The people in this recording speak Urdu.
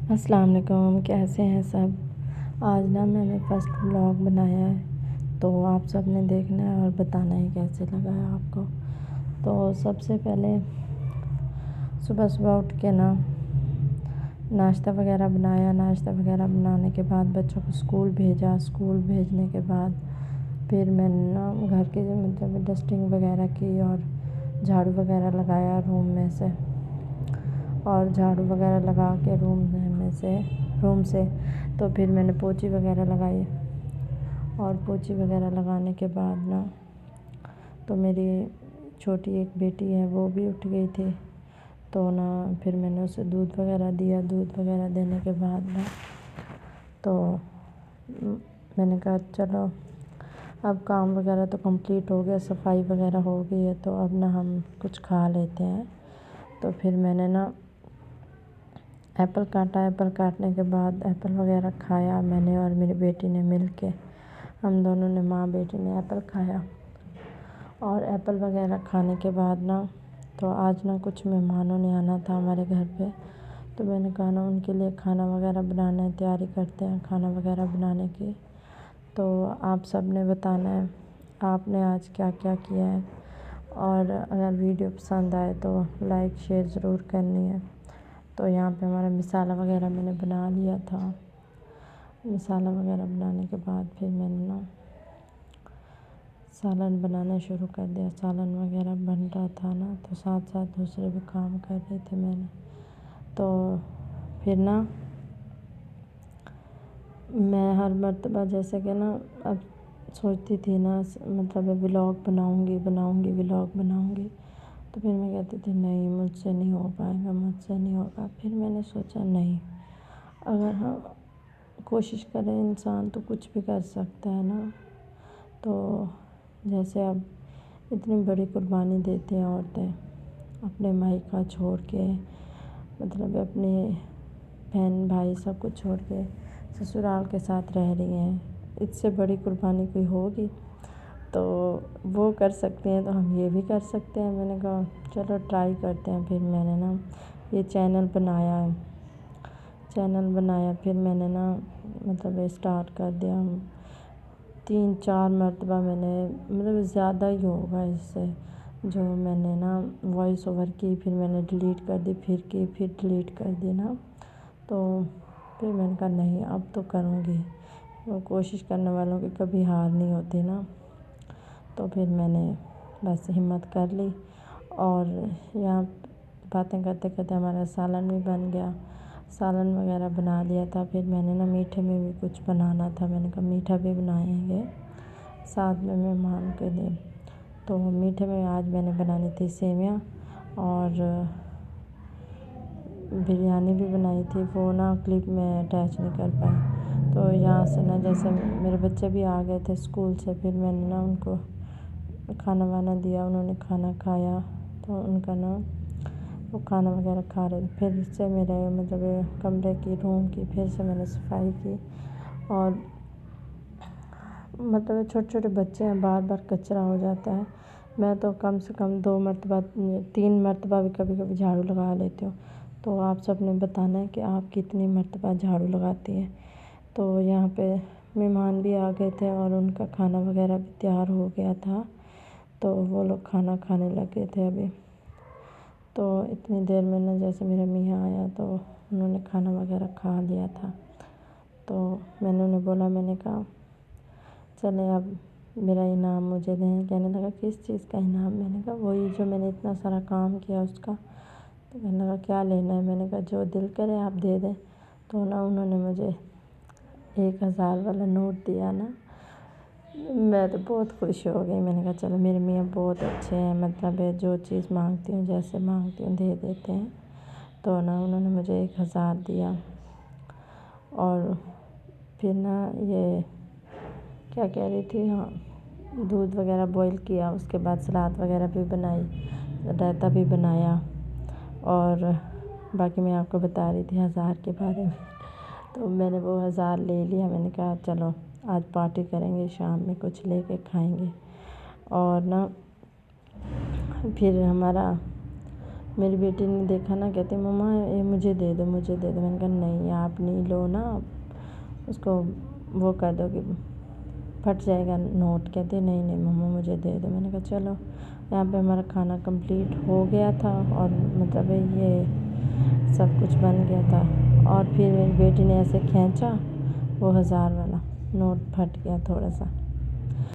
السلام علیکم، کیسے ہیں سب؟ آج میں نے فرسٹ ولاگ بنایا ہے، تو آپ سب نے دیکھنا ہے اور بتانا ہے کیسے لگا ہے آپ کو۔ تو سب سے پہلے صبح صبح اٹھ کے ناشتہ وغیرہ بنایا، ناشتہ وغیرہ بنانے کے بعد بچوں کو اسکول بھیجا، اسکول بھیجنے کے بعد پھر میں نے گھر کی ڈسٹنگ وغیرہ کی اور جھاڑو وغیرہ لگایا روم میں سے، اور جھاڑو وغیرہ لگا کے روم سے تو پھر میں نے پوچی وغیرہ لگائی، اور پوچی وغیرہ لگانے کے بعد تو میری چھوٹی ایک بیٹی ہے وہ بھی اٹھ گئی تھی، تو پھر میں نے اسے دودھ وغیرہ دیا۔ دودھ وغیرہ دینے کے بعد تو میں نے کہا چلو اب کام وغیرہ تو کمپلیٹ ہو گیا، صفائی وغیرہ ہو گئی ہے، تو اب ہم کچھ کھا لیتے ہیں۔ تو پھر میں نے ایپل کاٹا، ایپل کاٹنے کے بعد ایپل وغیرہ کھایا میں نے اور میری بیٹی نے مل کے، ہم دونوں نے ماں بیٹی نے ایپل کھایا۔ اور ایپل وغیرہ کھانے کے بعد تو آج کچھ مہمانوں نے آنا تھا ہمارے گھر پہ، تو میں نے کہا ان کے لیے کھانا وغیرہ بنانا ہے، تیاری کرتے ہیں کھانا وغیرہ بنانے کی۔ تو آپ سب نے بتانا ہے آپ نے آج کیا کیا کیا ہے، اور اگر ویڈیو پسند آئے تو لائک شیئر ضرور کرنی ہے۔ تو یہاں پہ ہمارا مسالہ وغیرہ میں نے بنا لیا تھا۔ مسالہ وغیرہ بنانے کے بعد پھر میں نے سالن بنانا شروع کر دیا۔ سالن وغیرہ بن رہا تھا تو ساتھ ساتھ دوسرے بھی کام کر رہی تھی میں نے۔ تو پھر میں ہر مرتبہ جیسے کہ اب سوچتی تھی ولاگ بناؤں گی ولاگ بناؤں گی، تو پھر میں کہتی تھی نہیں مجھ سے نہیں ہو پائے گا، مجھ سے نہیں ہوگا۔ پھر میں نے سوچا نہیں، اگر ہم کوشش کریں انسان تو کچھ بھی کر سکتا ہے تو جیسے اب اتنی بڑی قربانی دیتی ہیں عورتیں، اپنے مائیکا چھوڑ کے، اپنے بہن بھائی سب کچھ چھوڑ کے سسرال کے ساتھ رہ رہی ہیں، اس سے بڑی قربانی کوئی ہوگی؟ تو وہ کر سکتے ہیں تو ہم یہ بھی کر سکتے ہیں۔ میں نے کہا چلو ٹرائی کرتے ہیں۔ پھر میں نے یہ چینل بنایا، پھر میں نے اسٹارٹ کر دیا۔ 3-4 مرتبہ میں نے زیادہ ہی ہوگا اس سے جو میں نے وائس اوور کی، پھر میں نے ڈیلیٹ کر دی، پھر کی، پھر ڈیلیٹ کر دی تو پھر میں نے کہا نہیں اب تو کروں گی، کوشش کرنے والوں کی کبھی ہار نہیں ہوتی تو پھر میں نے بس ہمت کر لی، اور یہاں باتیں کرتے کرتے ہمارا سالن بھی بن گیا۔ سالن وغیرہ بنا لیا تھا، پھر میں نے میٹھے میں بھی کچھ بنانا تھا، میں نے کہا میٹھا بھی بنائیں گے ساتھ میں مہمان کے لیے۔ تو میٹھے میں آج میں نے بنانی تھی سیویاں، اور بریانی بھی بنائی تھی، وہ کلپ میں اٹیچ نہیں کر پائی۔ تو یہاں سے جیسے میرے بچے بھی آ گئے تھے اسکول سے، پھر میں نے ان کو کھانا وانا دیا، انہوں نے کھانا کھایا، تو ان کا وہ کھانا وغیرہ کھا رہے تھے۔ پھر سے میرے کمرے کی روم کی پھر سے میں نے صفائی کی، اور چھوٹے چھوٹے بچے ہیں بار بار کچرا ہو جاتا ہے، میں تو کم سے کم 2 مرتبہ 3 مرتبہ بھی کبھی کبھی جھاڑو لگا لیتی ہوں۔ تو آپ سب نے بتانا ہے کہ آپ کتنی مرتبہ جھاڑو لگاتی ہیں۔ تو یہاں پہ مہمان بھی آ گئے تھے اور ان کا کھانا وغیرہ بھی تیار ہو گیا تھا، تو وہ لوگ کھانا کھانے لگے تھے ابھی۔ تو اتنی دیر میں جیسے میرا میاں آیا تو انہوں نے کھانا وغیرہ کھا لیا تھا، تو میں نے انہیں بولا، میں نے کہا چلیں اب میرا انعام مجھے دیں۔ کہنے لگا کس چیز کا انعام؟ میں نے کہا وہی جو میں نے اتنا سارا کام کیا اس کا۔ تو کہنے لگا کیا لینا ہے؟ میں نے کہا جو دل کرے آپ دے دیں۔ تو انہوں نے مجھے 1000 والا نوٹ دیا میں تو بہت خوش ہو گئی۔ میں نے کہا چلو میرے میاں بہت اچھے ہیں، جو چیز مانگتی ہوں جیسے مانگتی ہوں دے دیتے ہیں۔ تو انہوں نے مجھے 1000 دیا، اور پھر یہ کیا کہہ رہی تھی، دودھ وغیرہ بوائل کیا، اس کے بعد سلاد وغیرہ بھی بنائی، رائتا بھی بنایا، اور باقی میں آپ کو بتا رہی تھی 1000 کے بارے میں۔ تو میں نے وہ 1000 لے لیا، میں نے کہا چلو آج پارٹی کریں گے، شام میں کچھ لے کے کھائیں گے۔ اور پھر ہمارا میری بیٹی نے دیکھا نا، کہتی مما یہ مجھے دے دو مجھے دے دو. میں نے کہا نہیں آپ نہیں لو نا، اس کو وہ کر دو کہ پھٹ جائے گا نوٹ. کہتی نہیں نہیں مما مجھے دے دو. میں نے کہا چلو. یہاں پہ ہمارا کھانا کمپلیٹ ہو گیا تھا، اور مطلب یہ سب کچھ بن گیا تھا. اور پھر میری بیٹی نے ایسے کھینچا، وہ 1000 والا نوٹ پھٹ گیا تھوڑا سا.